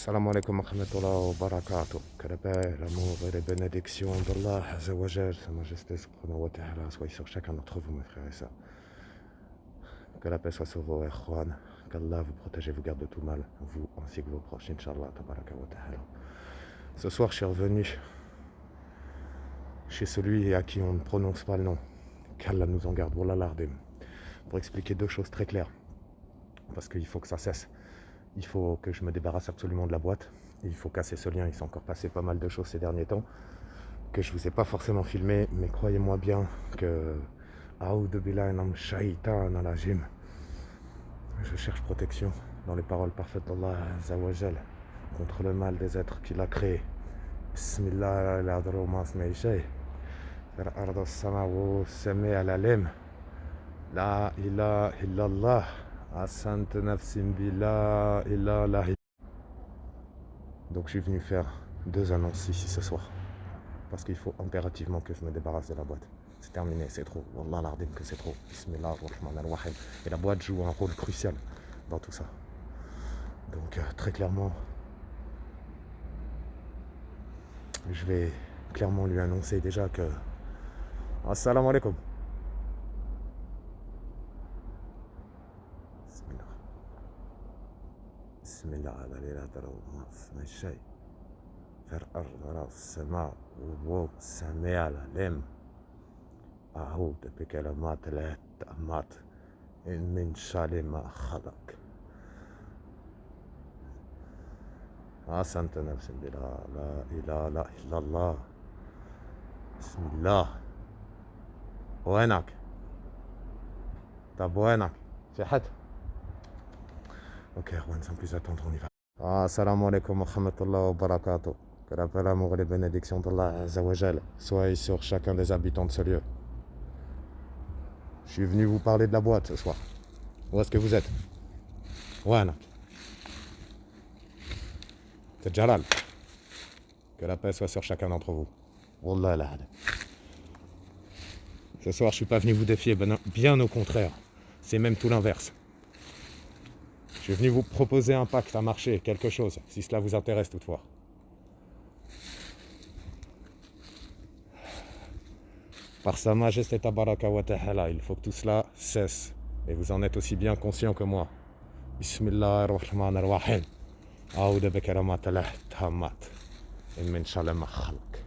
Assalamu alaikum wa rahmatullahi wa barakatuh. Que la paix, l'amour et les bénédictions d'Allah Azzawajal, Sa Majesté Subhanahu wa Ta'ala, soient sur chacun d'entre vous, mes frères et sœurs. Que la paix soit sur vos ikhwan, qu'Allah vous protège et vous garde de tout mal, vous ainsi que vos proches, Inch'Allah, tabaraka wa ta'ala. Ce soir, je suis revenu chez celui à qui on ne prononce pas le nom, qu'Allah nous en garde, Wallah l'ardim, pour expliquer deux choses très claires. Parce qu'il faut que ça cesse. Il faut que je me débarrasse absolument de la boîte. Et il faut casser ce lien. Il s'est encore passé pas mal de choses ces derniers temps que je ne vous ai pas forcément filmé, mais croyez-moi bien que A'oudhu billahi min shaitan al-rajim. Je cherche protection dans les paroles parfaites d'Allah Azzawajal contre le mal des êtres qu'il a créés. Bismillah al-adru ma smaïshay. Ar-ardu as-sama'u sami al-alim. La ilaha illallah. Asant nafsim billah illallah. Donc je suis venu faire deux annonces ici ce soir. Parce qu'il faut impérativement que je me débarrasse de la boîte. C'est terminé, c'est trop. Wallah l'ardim que c'est trop. Bismillah ar-Rahman ar-Rahim. Et la boîte joue un rôle crucial dans tout ça. Donc très clairement, je vais clairement lui annoncer déjà que... Assalamu alaikum. Bismillah. Bismillah ala shay. Ar-ardu as-sama' wa sami' al-alim. أعوذ بكلمات الله التامات من شر ما خلق. أحسنت نفس بلا لا إله إلا الله. بسم الله. وينك؟ طب وينك؟ في حد؟ Ok, Erwan, sans plus attendre, on y va. Assalamu alaikum wa rahmatullahi wa barakatuh. Que la paix, l'amour et les bénédictions d'Allah Azzawajal soient sur chacun des habitants de ce lieu. Je suis venu vous parler de la boîte ce soir. Où est-ce que vous êtes? Ouanak. C'est Jalal. Que la paix soit sur chacun d'entre vous. Wallah la hada. Ce soir, je suis pas venu vous défier, bien au contraire. C'est même tout l'inverse. Je suis venu vous proposer un pacte, un marché, quelque chose, si cela vous intéresse toutefois. Par Sa Majesté Tabaraka wa Ta'ala, il faut que tout cela cesse. Et vous en êtes aussi bien conscient que moi. Bismillah ar-Rahman ar-Rahim. A'oudhu bi kalimati Allah tammat. Min sharri ma khalaq.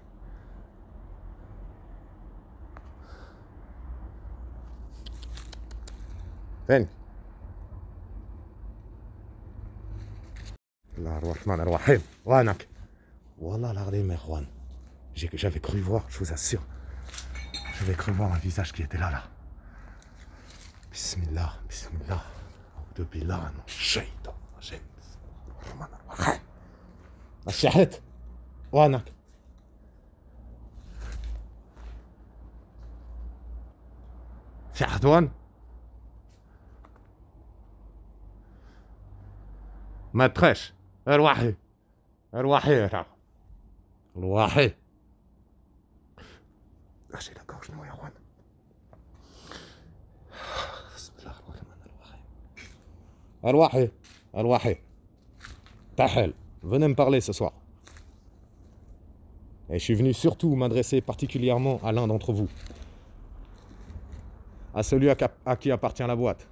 فين؟ الله الرحمن الرحيم. وينك؟ والله العظيم يا اخوان. J'avais cru voir, je vous assure. J'avais cru voir un visage qui était là. Bismillah, bismillah. De billah, non, shaitan, rajim. Rahman ar-Rahim. الشحت. وينك؟ في عدوان؟ ما تخش. ارواحي. ارواحي. ارواحي. Lâchez la gorge, non, Erwan. Bismillah ar-Rahman ar-Rahim. Arwahi. Arwahi. Tahel. Venez me parler ce soir. Et je suis venu surtout m'adresser particulièrement à l'un d'entre vous. À celui à qui appartient la boîte.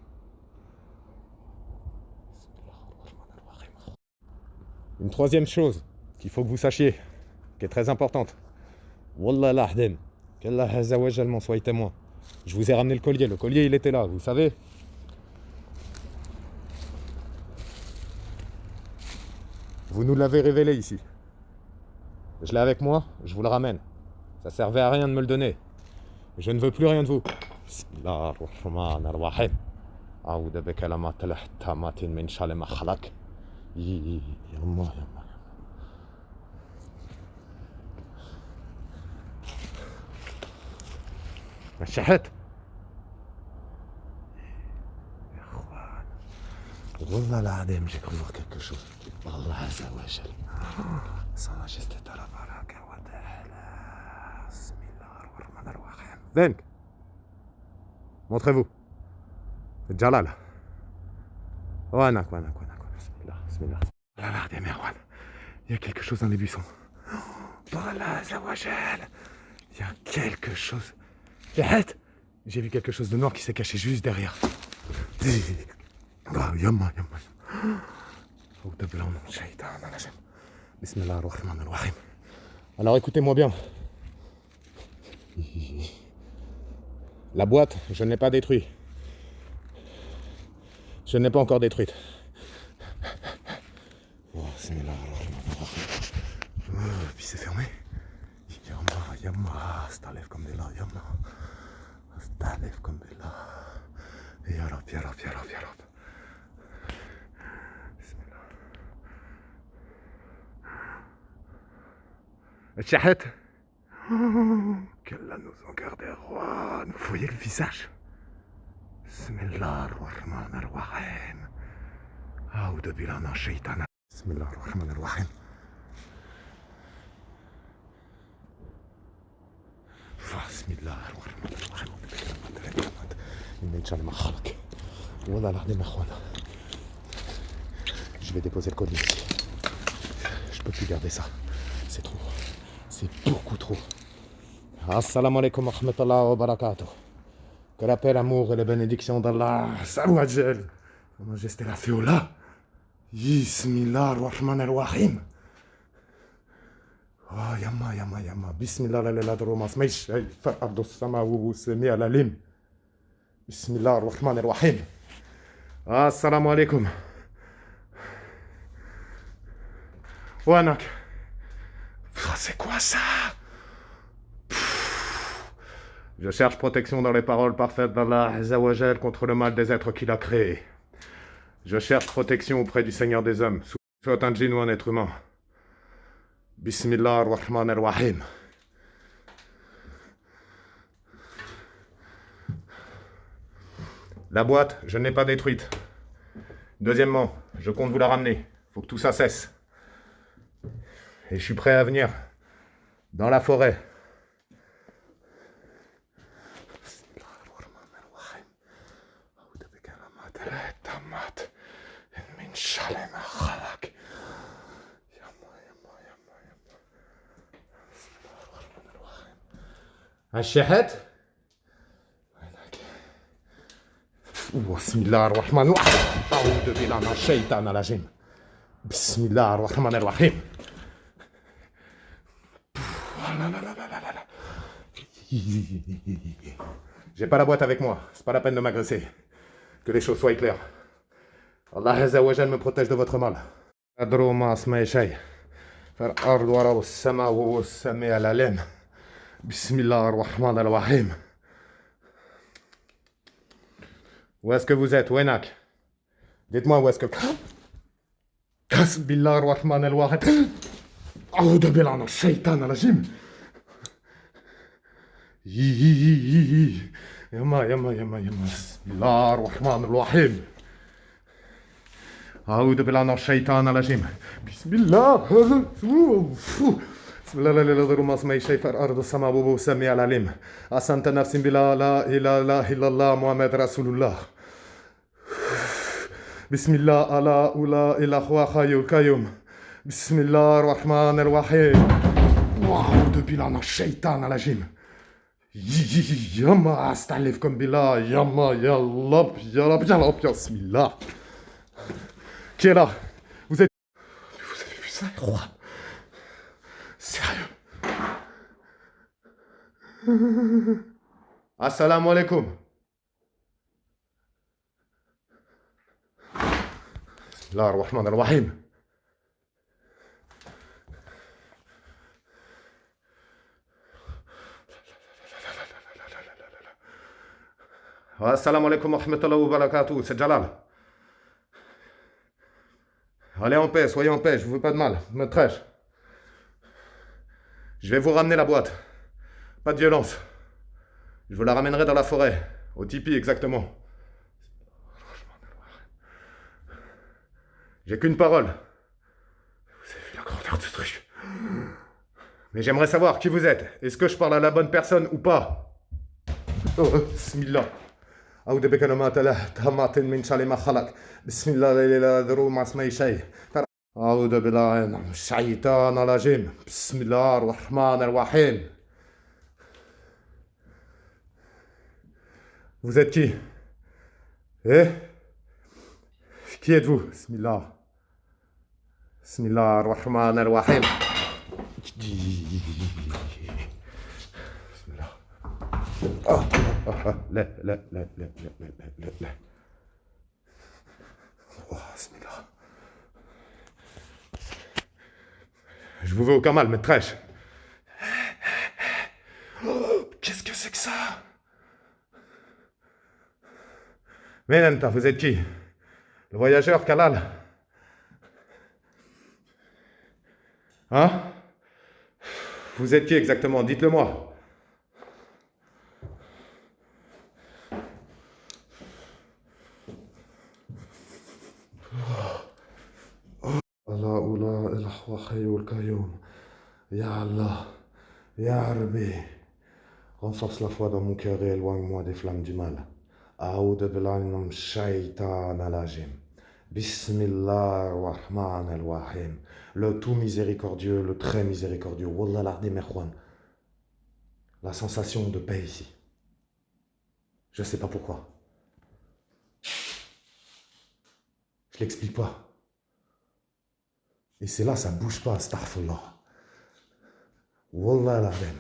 Une troisième chose qu'il faut que vous sachiez, qui est très importante. Wallah l'ahdim. Qu'Allah Azzawajal m'en soit témoin. Je vous ai ramené le collier. Le collier, il était là, vous savez. Vous nous l'avez révélé ici. Je l'ai avec moi, je vous le ramène. Ça servait à rien de me le donner. Je ne veux plus rien de vous. Bismillah ar-Rahman ar-Rahim. A'oudhu bi kalimati Allah tammat min sharri ma khalaq. Yallah. الشحت. والله العظيم j'ai cru voir quelque chose. Allah Azzawajal. Sa Majesté Tabaraka wa Ta'ala. Bismillah ar-Rahman ar-Rahim. Venk. Montrez-vous. C'est Jalal. وينك؟ بسم الله. بسم الله. لا لا دي مروان. Il y a quelque chose dans les buissons. Voilà, Zawajal. Il y a quelque chose. Arrête. J'ai vu quelque chose de noir qui s'est caché juste derrière. Yamma. Alors écoutez-moi bien. La boîte, je ne l'ai pas détruite. Je ne l'ai pas encore détruite. Puis c'est fermé. Yamma, Stalef comme Bella, Yamma. Stalef comme Bella. Et alors. Shahet. Qu'Allah nous en garde, roi. Vous voyez le visage. Bismillah ar-Rahman ar-Rahim. Aoudou billahi minash shaitan. Bismillah ar-Rahman ar-Rahim. Bismillah ar-Rahman ar-Rahim. Je vais déposer le colis ici. Je peux plus garder ça. C'est trop. C'est beaucoup trop. Assalamu alaikum wa rahmatullahi wa barakatuh. Que la paix, l'amour et les bénédictions d'Allah, Zawajal, Sa Majesté la Féola, Bismillah ar-Rahman ar-Rahim. Oh, yamma. Bismillah la smaïch, fa'ardu sama wu semi al-alim. Bismillah ar-Rahman ar-Rahim. Assalamu alaikum. Wanak. C'est quoi ça? Je cherche protection dans les paroles parfaites d'Allah Azzawajal contre le mal des êtres qu'il a créés. Je cherche protection auprès du Seigneur des hommes, soit un djinn ou un être humain. Bismillah ar-Rahman ar-Rahim. La boîte, je ne l'ai pas détruite. Deuxièmement, je compte vous la ramener. Faut que tout ça cesse. Et je suis prêt à venir dans la forêt. الشحات بسم الله الرحمن الرحيم أعوذ بالله من الشيطان الرجيم بسم الله الرحمن الرحيم J'ai pas la boîte avec moi, c'est pas la peine de m'agresser. Que les choses soient claires. Allah Azza wa Jal me protège de votre mal. أدروا ما اسمي شيء فالأرض وراء السماء وهو السميع العليم بسم الله الرحمن الرحيم. Où est-ce que vous êtes, Wenak? Dites-moi où est-ce que... Bismillah ar-Rahman ar-Rahim. A'udhu billahi minash shaitanir rajim. Yamma. Bismillah ar-Rahman ar-Rahim. أعوذ بالله من الشيطان الرجيم بسم الله بسم الله لا يضر ما اسمه شيء في الأرض السماء وهو السميع العليم أحسنت نفس بلا لا إله إلا الله محمد رسول الله بسم الله لا إله هو حي القيوم بسم الله الرحمن الرحيم أعوذ بالله من الشيطان الرجيم يما أستحلفكم بالله يما يا رب بسم الله. Qui est là? Vous avez vu ça, roi? Sérieux? Assalamu alaikum. Bismillah ar-Rahman ar-Rahim. Assalamu alaikum wa rahmatullahi wa barakatuh. C'est Jalal. Allez en paix, soyez en paix, je vous veux pas de mal, maîtresse. Je vais vous ramener la boîte. Pas de violence. Je vous la ramènerai dans la forêt, au tipi exactement. J'ai qu'une parole. Vous avez vu la grandeur de ce truc. Mais j'aimerais savoir qui vous êtes. Est-ce que je parle à la bonne personne ou pas? Oh, bismillah. أعوذ بك من تمات من شر ما خلق بسم الله لا إله إلا هو ما اسمه شيء أعوذ بالله من الشيطان الرجيم بسم الله الرحمن الرحيم. Vous êtes qui? Eh? Qui êtes-vous? Bismillah. Bismillah ar-Rahman ar-Rahim. Bismillah. لا لا لا لا لا لا لا لا. Oh, Bismillah. Je vous veux aucun mal, maîtresse. Oh, qu'est-ce que c'est que ça? Mais Nanta, vous êtes qui? Le voyageur Kalal? Hein? Vous êtes qui exactement? Dites-le moi. Allah oula ilah wa hayyul qayyum. Ya Allah, Ya Rabbi. Renforce la foi dans mon cœur et éloigne-moi des flammes du mal. A'oudhu billahi minash shaitanir rajim. Bismillah ar-Rahman ar-Rahim. Le tout miséricordieux, le très miséricordieux. Wallah l'ardim ikhwan. La sensation de paix ici. Je sais pas pourquoi. Je l'explique pas. Et c'est là, ça bouge pas, astaghfirullah. Wallah l'ardim.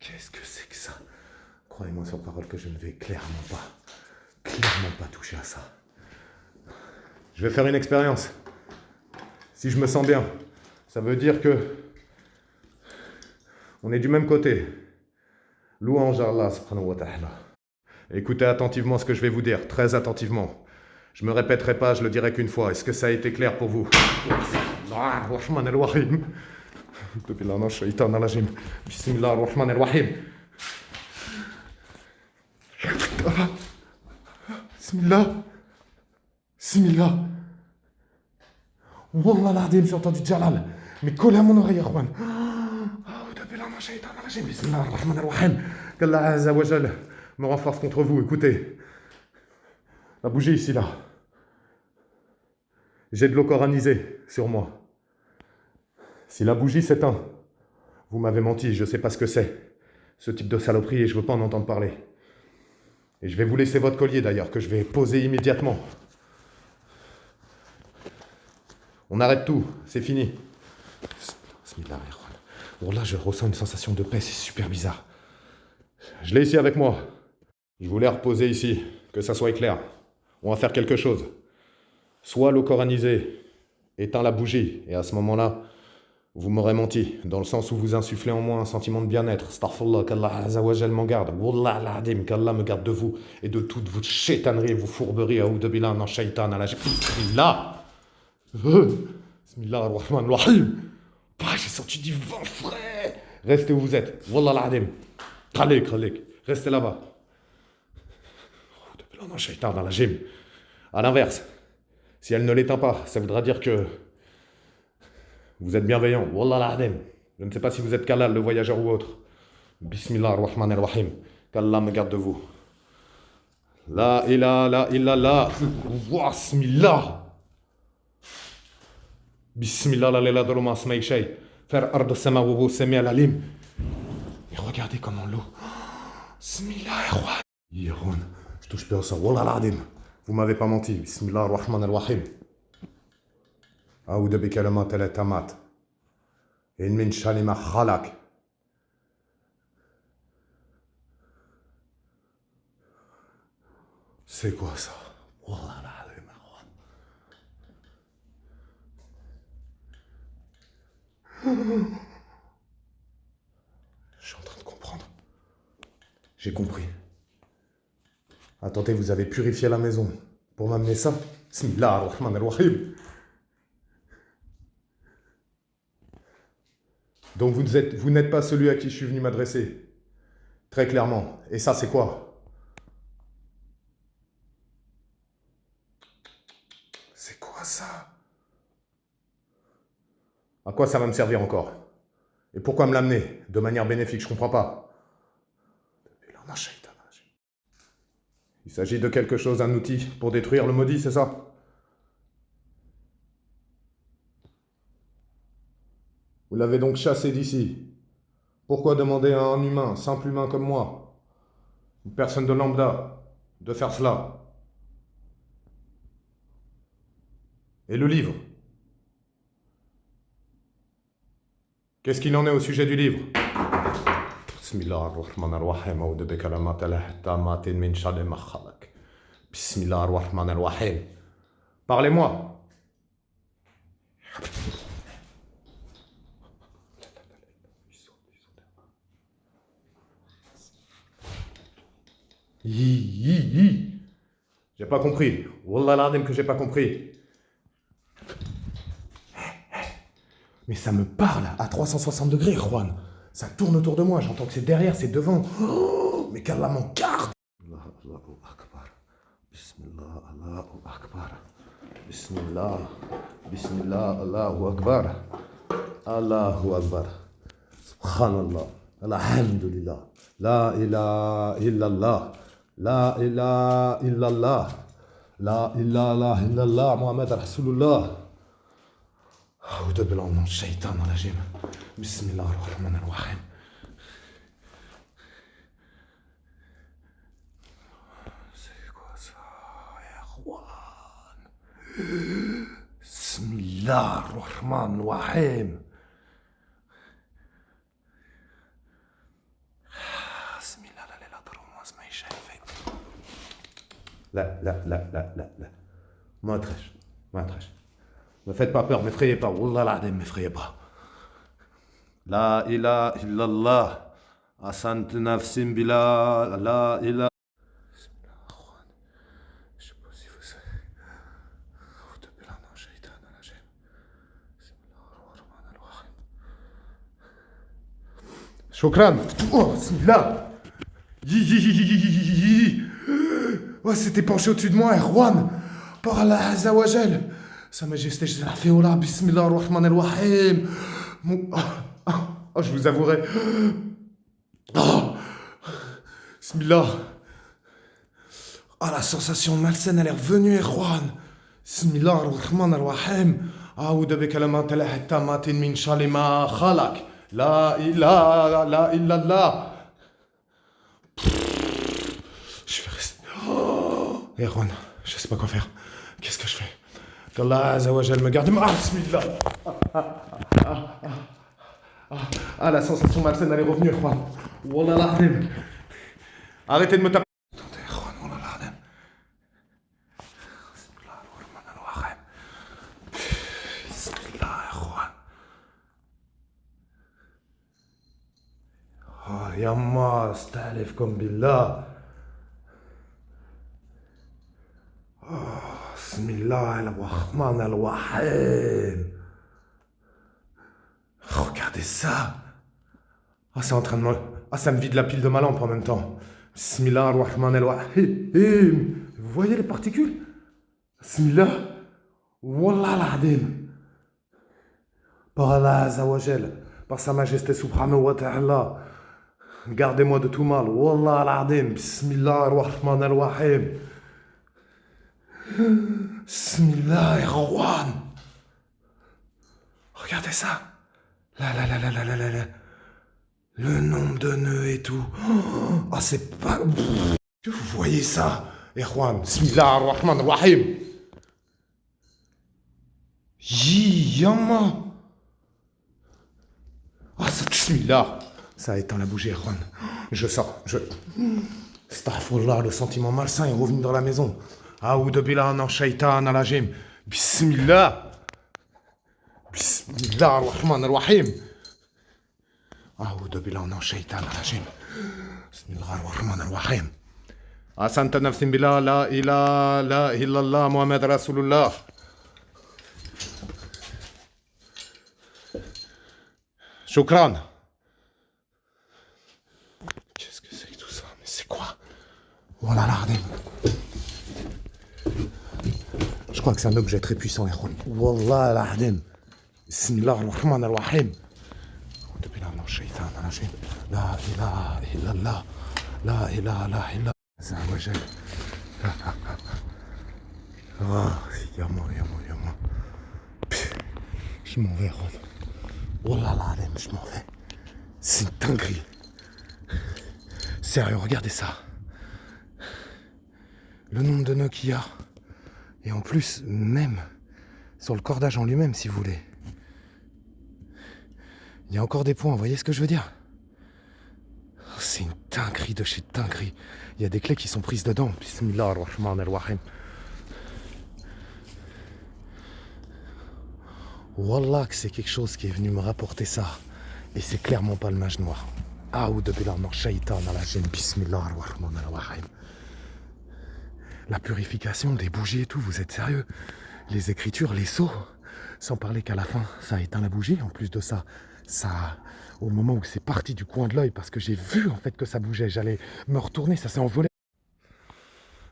Qu'est-ce que c'est que ça? Croyez-moi sur parole que je ne vais clairement pas toucher à ça. Je vais faire une expérience. Si je me sens bien, ça veut dire que on est du même côté. Louange à Allah subhanahu wa ta'ala. Écoutez attentivement ce que je vais vous dire, très attentivement. Je me répéterai pas, je le dirai qu'une fois. Est-ce que ça a été clair pour vous? Rahman al-Rahim. Bismillah ar-Rahman ar-Rahim. Bismillah. Bismillah. Wallah l'ardim, j'ai entendu Jalal. Mais collez à mon oreille, Rahman. Bismillah ar-Rahman ar-Rahim. Qu'Allah Azza wa Jal me renforce contre vous. Écoutez. La bougie ici, là. J'ai de l'eau coranisée sur moi. Si la bougie s'éteint, vous m'avez menti, je ne sais pas ce que c'est. Ce type de saloperie et je ne veux pas en entendre parler. Et je vais vous laisser votre collier d'ailleurs, que je vais poser immédiatement. On arrête tout, c'est fini. Bon là, je ressens une sensation de paix, c'est super bizarre. Je l'ai ici avec moi. Je voulais reposer ici, que ça soit clair. On va faire quelque chose. Soit l'eau coranisée éteint la bougie, et à ce moment-là, vous m'aurez menti, dans le sens où vous insufflez en moi un sentiment de bien-être. Astaghfirullah, qu'Allah Azza wa Jal m'en garde. Wallah l'adim, qu'Allah me garde de vous et de toutes vos chétaneries, vos fourberies. Aoudou billah min shaitan al-rajim. Bismillah. Bismillah ar-Rahman ar-Rahim. J'ai senti du vent frais. Restez où vous êtes. Wallah l'adim. Khalik, khalik. Restez là-bas. Aoudou billah min shaitan al-rajim. À l'inverse, si elle ne l'éteint pas, ça voudra dire que vous êtes bienveillant. Wallah l'adem. Je ne sais pas si vous êtes Kalal, le voyageur ou autre. Bismillah ar-Rahman ar-Rahim. Qu'Allah me garde de vous. La ilaha illallah. Bismillah. Bismillah la lela de l'oma smaï shay. Faire ard sama wubu semi al-alim. Et regardez comment l'eau. Bismillah ar-Rahman. Yiroun. Je touche pas à ça. Wallah l'adem. Vous m'avez pas menti. Bismillah ar-Rahman ar-Rahim. أعوذ بكلمات الله التامات من شر ما خلق. C'est quoi ça? Wallah l'azim. Je suis en train de comprendre. J'ai compris. Attendez, vous avez purifié la maison pour m'amener ça? Bismillah ar-Rahman ar-Rahim. Donc vous n'êtes pas celui à qui je suis venu m'adresser. Très clairement. Et ça, c'est quoi? C'est quoi ça? À quoi ça va me servir encore? Et pourquoi me l'amener? De manière bénéfique, je comprends pas. Il s'agit de quelque chose, un outil pour détruire le maudit, c'est ça? Vous l'avez donc chassé d'ici. Pourquoi demander à un humain, simple humain comme moi, une personne de lambda, de faire cela? Et le livre? Qu'est-ce qu'il en est au sujet du livre? Bismillah ar-Rahman ar-Rahim, a'udhu bi kalamatillahi at-tammatin min sharri ma khalaq. Bismillah ar-Rahman ar-Rahim. Parlez-moi. J'ai pas compris. Wallah l'adem que j'ai pas compris. Mais ça me parle à 360 degrés, Juan. Ça tourne autour de moi, j'entends que c'est derrière, c'est devant. Oh, mais qu'Allah m'en garde. Allahu Akbar. Bismillah, Allahu Akbar. Bismillah, Bismillah, Allahu Akbar. Allahu Akbar. Subhanallah. Alhamdulillah. La ilaha illallah. La ilaha illallah. La ilaha illallah. Muhammad Rasulullah. أعوذ بالله من الشيطان الرجيم بسم الله الرحمن الرحيم C'est quoi ça, Erwan? بسم الله الرحمن الرحيم بسم الله لا لا ضر وما اسمعي شايفين لا ما تخش Me faites pas peur, m'effrayez pas. Wallah l'adem, m'effrayez pas. La ilaha illallah. Asant nafsim bila. La ilaha. Je sais pas si vous savez. Shukran. Oh, bismillah. Oh, c'était penché au-dessus de moi, Erwan. Par Allah Azza wa Jal. Sa Majesté, je la fais au là, Bismillah ar-Rahman ar-Rahim. Je vous avouerai. Bismillah. La sensation malsaine, elle est revenue, Erwan. Bismillah ar-Rahman ar-Rahim. A'udhu bi kalamatillahi at-tammatin min sharri ma khalaq. La ilaha illallah. Je vais rester. Erwan, je sais pas quoi faire. Qu'est-ce que je fais? Qu'Allah Azzawajal me garde. Bismillah. La sensation malsaine, elle est revenue, Juan. Wallah l'adem. Arrêtez de me taper. Attendez, Juan, wallah l'adem. Bismillah ar-Rahman ar-Rahim. Bismillah, Juan. Yamma, astalifkum billah. Bismillah ar-Rahman ar-Rahim. Regardez ça. C'est en train de me... ça me vide la pile de ma lampe en même temps. Bismillah ar-Rahman ar-Rahim. Vous voyez les particules? Bismillah. Wallah l'adem. Par Allah Azza wa Jal, par Sa Majesté Subhanahu wa Ta'ala, gardez-moi de tout mal. Wallah l'adem. Bismillah ar-Rahman ar-Rahim. Bismillah, Erwan. Regardez ça. Là. Le nombre de nœuds et tout. C'est pas... Que vous voyez ça, Erwan? Bismillah ar-Rahman ar-Rahim. Yamma. Ça, bismillah. Ça éteint la bougie, Erwan. Je sors. Astaghfirullah, le sentiment malsain est revenu dans la maison. A'udhu billahi minash shaitanir rajim. Bismillah. Bismillah ar-Rahman ar-Rahim. A'udhu billahi minash shaitanir rajim. Bismillah ar-Rahman ar-Rahim. Asanta nafsin billah la ilaha illallah Muhammad Rasulullah. Shukran. Qu'est-ce que c'est que tout ça? Mais c'est quoi? Voilà l'ardem. Je crois que c'est un objet très puissant, Erwan. Wallah l'adem. Bismillah ar-Rahman ar-Rahim. La ilaha illallah. La ilaha illallah. Ah, yama. Je m'en vais, Ron. Oh là là, je m'en vais. C'est une dinguerie. Sérieux, regardez ça. Le nombre de nœuds qu'il y a. Et en plus, même sur le cordage en lui-même, si vous voulez. Il y a encore des points, vous voyez ce que je veux dire? Oh, c'est une dinguerie de chez dinguerie. Il y a des clés qui sont prises dedans. Bismillah ar-Rahman ar-Rahim. Wallah que c'est quelque chose qui est venu me rapporter ça. Et c'est clairement pas le mage noir. Aoud billah min shaitan al-rajim. Bismillah ar-Rahman ar-Rahim. La purification des bougies et tout, vous êtes sérieux? Les écritures, les sceaux, sans parler qu'à la fin, ça a éteint la bougie. En plus de ça, au moment où c'est parti du coin de l'œil, parce que j'ai vu en fait que ça bougeait, j'allais me retourner, ça s'est envolé.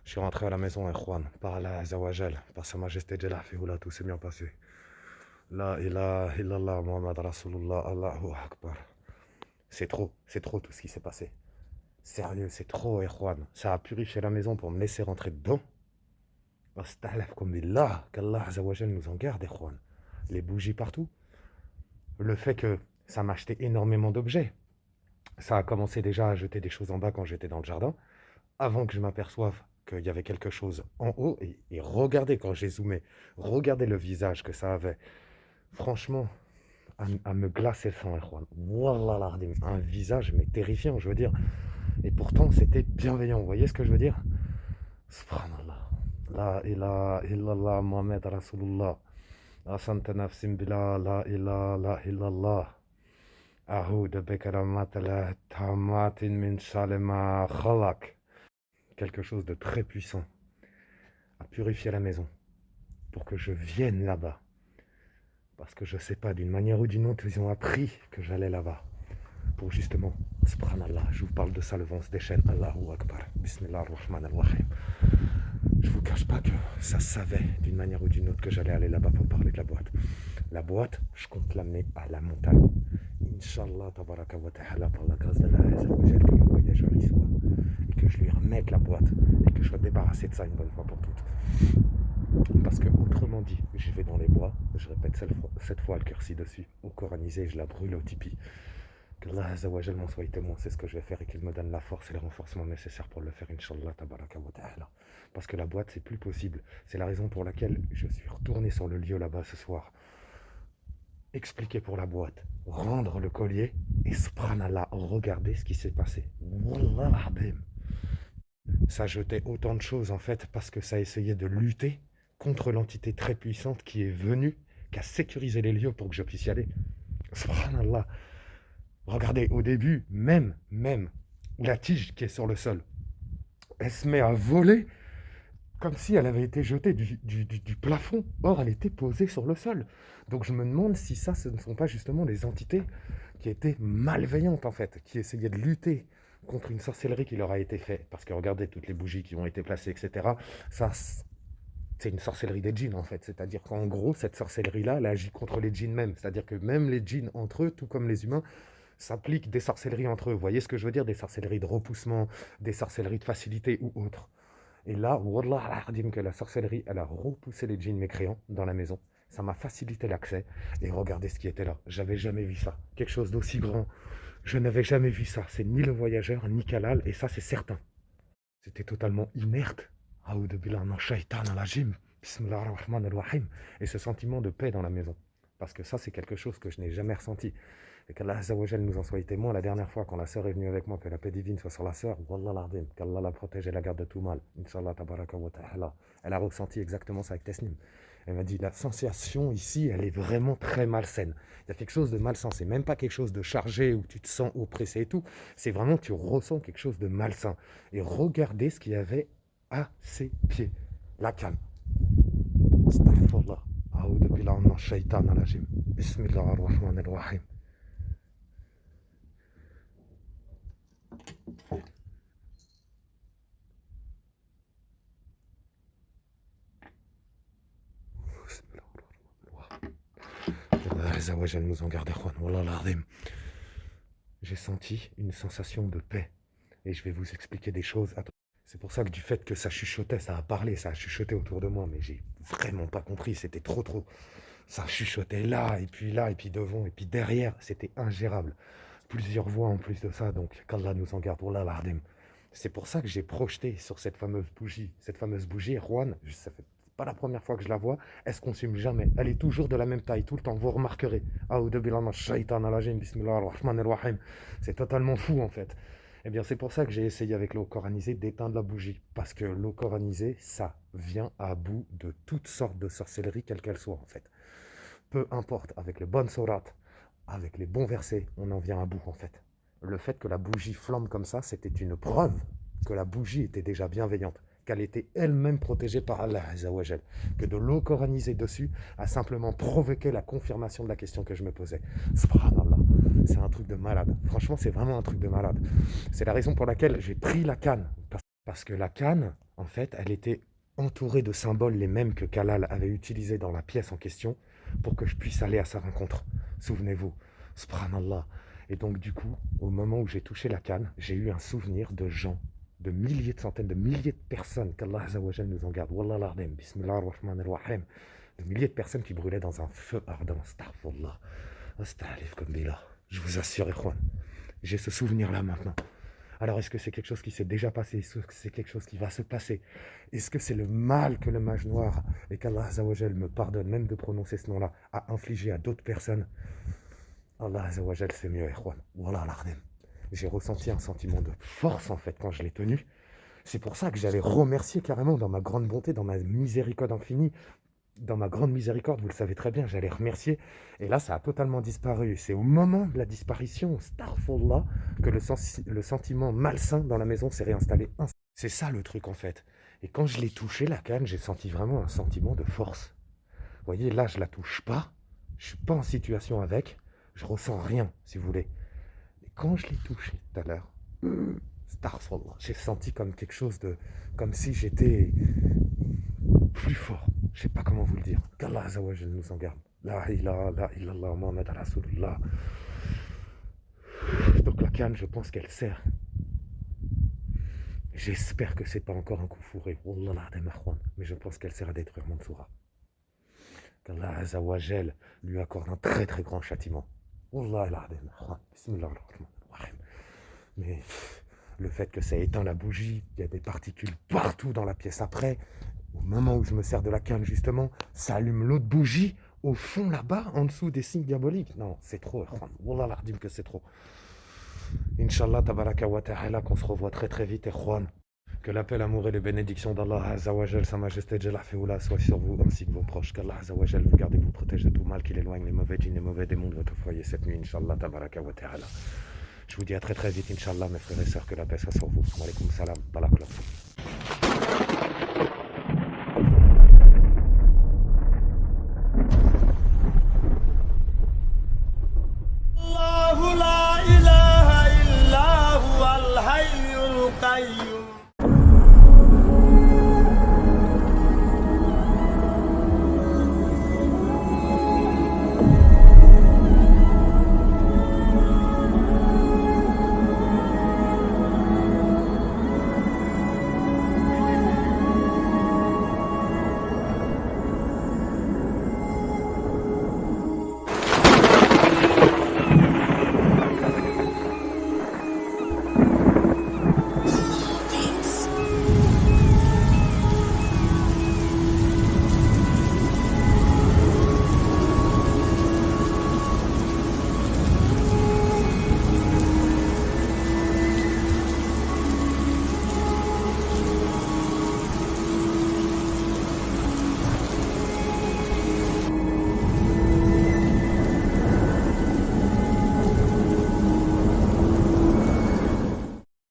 Je suis rentré à la maison, Juan, par Allah Azawajal, par Sa Majesté Jallah Fihullah, tout s'est bien passé. La ilaha illallah Muhammad Rasulullah, Allahu Akbar. C'est trop tout ce qui s'est passé. Sérieux, c'est trop, Juan. Ça a purifié la maison pour me laisser rentrer dedans. Comme billah, qu'Allah Azawajal nous en garde, Juan. Les bougies partout. Le fait que ça m'a acheté énormément d'objets. Ça a commencé déjà à jeter des choses en bas quand j'étais dans le jardin, avant que je m'aperçoive qu'il y avait quelque chose en haut. Et regardez quand j'ai zoomé, regardez le visage que ça avait. Franchement, à me glacer le sang, Juan. Wallah l'ardim, un visage mais terrifiant, je veux dire. Et pourtant, c'était bienveillant, vous voyez ce que je veux dire? Subhanallah. La ilaha illallah Muhammad Rasulullah. Asanta nafsim bila la ilaha illallah. Ahoud bekaramat la tamatin min shalema khalak. Quelque chose de très puissant à purifier la maison pour que je vienne là-bas. Parce que je sais pas, d'une manière ou d'une autre, ils ont appris que j'allais là-bas. Pour justement, subhanallah, je vous parle de ça, le vent se déchaîne. Allahu Akbar. Bismillah ar-Rahman ar-Rahim. Je vous cache pas que ça savait d'une manière ou d'une autre que j'allais aller là-bas pour parler de la boîte. La boîte, je compte l'amener à la montagne. Inch'Allah, tabaraka wa ta'ala, par la grâce d'Allah, que le voyageur y soit. Et que je lui remette la boîte. Et que je sois débarrassé de ça une bonne fois pour toutes. Parce que, autrement dit, je vais dans les bois, je répète cette fois le cursi dessus, au coranisé, je la brûle au tipi. Que Allah Azawajal m'en soit témoin, c'est ce que je vais faire et qu'il me donne la force et le renforcement nécessaire pour le faire, Inch'Allah, tabaraka wa ta'ala. Parce que la boîte, c'est plus possible. C'est la raison pour laquelle je suis retourné sur le lieu là-bas ce soir. Expliquer pour la boîte, rendre le collier et subhanallah, regarder ce qui s'est passé. Wallah l'adem. Ça jetait autant de choses en fait parce que ça essayait de lutter contre l'entité très puissante qui est venue, qui a sécurisé les lieux pour que je puisse y aller. Subhanallah. Regardez, au début, même, la tige qui est sur le sol, elle se met à voler comme si elle avait été jetée du plafond. Or, elle était posée sur le sol. Donc je me demande si ça, ce ne sont pas justement des entités qui étaient malveillantes en fait, qui essayaient de lutter contre une sorcellerie qui leur a été faite. Parce que regardez toutes les bougies qui ont été placées, etc. Ça, c'est une sorcellerie des djinns en fait. C'est-à-dire qu'en gros, cette sorcellerie-là, elle agit contre les djinns même. C'est-à-dire que même les djinns entre eux, tout comme les humains, s'appliquent des sorcelleries entre eux. Vous voyez ce que je veux dire? Des sorcelleries de repoussement, des sorcelleries de facilité ou autres. Et là, wallah al-adim, que la sorcellerie, elle a repoussé les djinns mécréants dans la maison. Ça m'a facilité l'accès. Et regardez ce qui était là. J'avais jamais vu ça. Quelque chose d'aussi grand. Je n'avais jamais vu ça. C'est ni le voyageur, ni Kalal. Et ça, c'est certain. C'était totalement inerte. Aoud billah min shaitan al-rajim. Bismillah ar-Rahman ar-Rahim. Et ce sentiment de paix dans la maison. Parce que ça, c'est quelque chose que je n'ai jamais ressenti. Et qu'Allah Azawajal nous en soit témoin. La dernière fois, quand la sœur est venue avec moi, que la paix divine soit sur la sœur, Wallah l'ardim, qu'Allah la protège et la garde de tout mal. Inch'Allah, tabaraka wa ta'ala. Elle a ressenti exactement ça avec Tesnim. Elle m'a dit, la sensation ici, elle est vraiment très malsaine. Il y a quelque chose de malsain. C'est même pas quelque chose de chargé où tu te sens oppressé et tout. C'est vraiment, tu ressens quelque chose de malsain. Et regardez ce qu'il y avait à ses pieds. La canne. Astaghfirullah. A'udhu billahi minash shaitanir rajim. Bismillahir rahmanir rahim. Azawajal nous en garde, Juan. Wallah l'ardim. J'ai senti une sensation de paix. Et je vais vous expliquer des choses. C'est pour ça que du fait que ça chuchotait, ça a parlé, ça a chuchoté autour de moi, mais j'ai vraiment pas compris, c'était trop trop. Ça chuchotait là, et puis devant, et puis derrière, c'était ingérable. Plusieurs voix en plus de ça, donc qu'Allah nous en garde, wallah l'ardim. C'est pour ça que j'ai projeté sur cette fameuse bougie. Cette fameuse bougie, Juan, ça fait pas la première fois que je la vois, elle se consume jamais. Elle est toujours de la même taille, tout le temps, vous remarquerez. C'est totalement fou en fait. Eh bien, c'est pour ça que j'ai essayé avec l'eau coranisée d'éteindre la bougie. Parce que l'eau coranisée, ça vient à bout de toutes sortes de sorcelleries, quelle qu'elle soit en fait. Peu importe, avec les bonnes sourates, avec les bons versets, on en vient à bout en fait. Le fait que la bougie flambe comme ça, c'était une preuve que la bougie était déjà bienveillante, qu'elle était elle-même protégée par Allah Azzawajal, que de l'eau coranisée dessus a simplement provoqué la confirmation de la question que je me posais. Subhanallah, c'est un truc de malade. Franchement, c'est vraiment un truc de malade. C'est la raison pour laquelle j'ai pris la canne. Parce que la canne, en fait, elle était entourée de symboles les mêmes que Kalal avait utilisés dans la pièce en question pour que je puisse aller à sa rencontre. Souvenez-vous, subhanallah. Et donc du coup, au moment où j'ai touché la canne, j'ai eu un souvenir de gens, de milliers, de centaines, de milliers de personnes, qu'Allah Azzawajal nous en garde. Wallah l'ardim, bismillah ar-Rahman ar-Rahim. De milliers de personnes qui brûlaient dans un feu ardent. Astaghfirullah. Astaghfirullah comme billah. Je vous assure, Ikhwan, j'ai ce souvenir-là maintenant. Alors, est-ce que c'est quelque chose qui s'est déjà passé? Est-ce que c'est quelque chose qui va se passer? Est-ce que c'est le mal que le mage noir, et qu'Allah Azzawajal me pardonne même de prononcer ce nom-là, a infligé à d'autres personnes? Allah Azzawajal, c'est mieux, Ikhwan. Wallah l'ardim. J'ai ressenti un sentiment de force, en fait, quand je l'ai tenu. C'est pour ça que j'allais remercier carrément dans ma grande bonté, dans ma miséricorde infinie, dans ma grande miséricorde, vous le savez très bien, j'allais remercier. Et là, ça a totalement disparu. C'est au moment de la disparition, Starfallah, que le sentiment malsain dans la maison s'est réinstallé. C'est ça le truc en fait. Et quand je l'ai touché, la canne, j'ai senti vraiment un sentiment de force. Vous voyez, là, je la touche pas. Je suis pas en situation avec. Je ressens rien, si vous voulez. Mais quand je l'ai touché tout à l'heure, Starfallah, j'ai senti comme quelque chose de... Comme si j'étais plus fort. Je sais pas comment vous le dire. Qu'Allah Azzawajal nous en garde. La ilaha illallah Muhammad Rasulullah. Donc la canne, je pense qu'elle sert. J'espère que c'est pas encore un coup fourré. Wallah l'adem akhwan. Mais je pense qu'elle sert à détruire Mansoura. Qu'Allah Azzawajal lui accorde un très très grand châtiment. Wallah l'adem akhwan. Bismillah ar-Rahman ar-Rahim. Mais le fait que ça éteint la bougie, il y a des particules partout dans la pièce après. Au moment où je me sers de la canne, justement, ça allume l'autre bougie au fond là-bas, en dessous des signes diaboliques. Non, c'est trop, Wallah l'ardim que c'est trop. Inch'Allah, tabaraka wa ta'ala, qu'on se revoit très très vite, Juan. Que l'appel, l'amour et les bénédictions d'Allah Azzawajal, Sa Majesté Jalal Féoula, soient sur vous ainsi que vos proches. Qu'Allah Azzawajal vous garde et vous protège de tout mal, qu'il éloigne les mauvais djinns et mauvais démons de votre foyer cette nuit, Inch'Allah, tabaraka wa ta'ala. Je vous dis à très très vite, Inch'Allah, mes frères et sœurs, que la paix soit sur vous. Wa alaykoum salam, barakallah.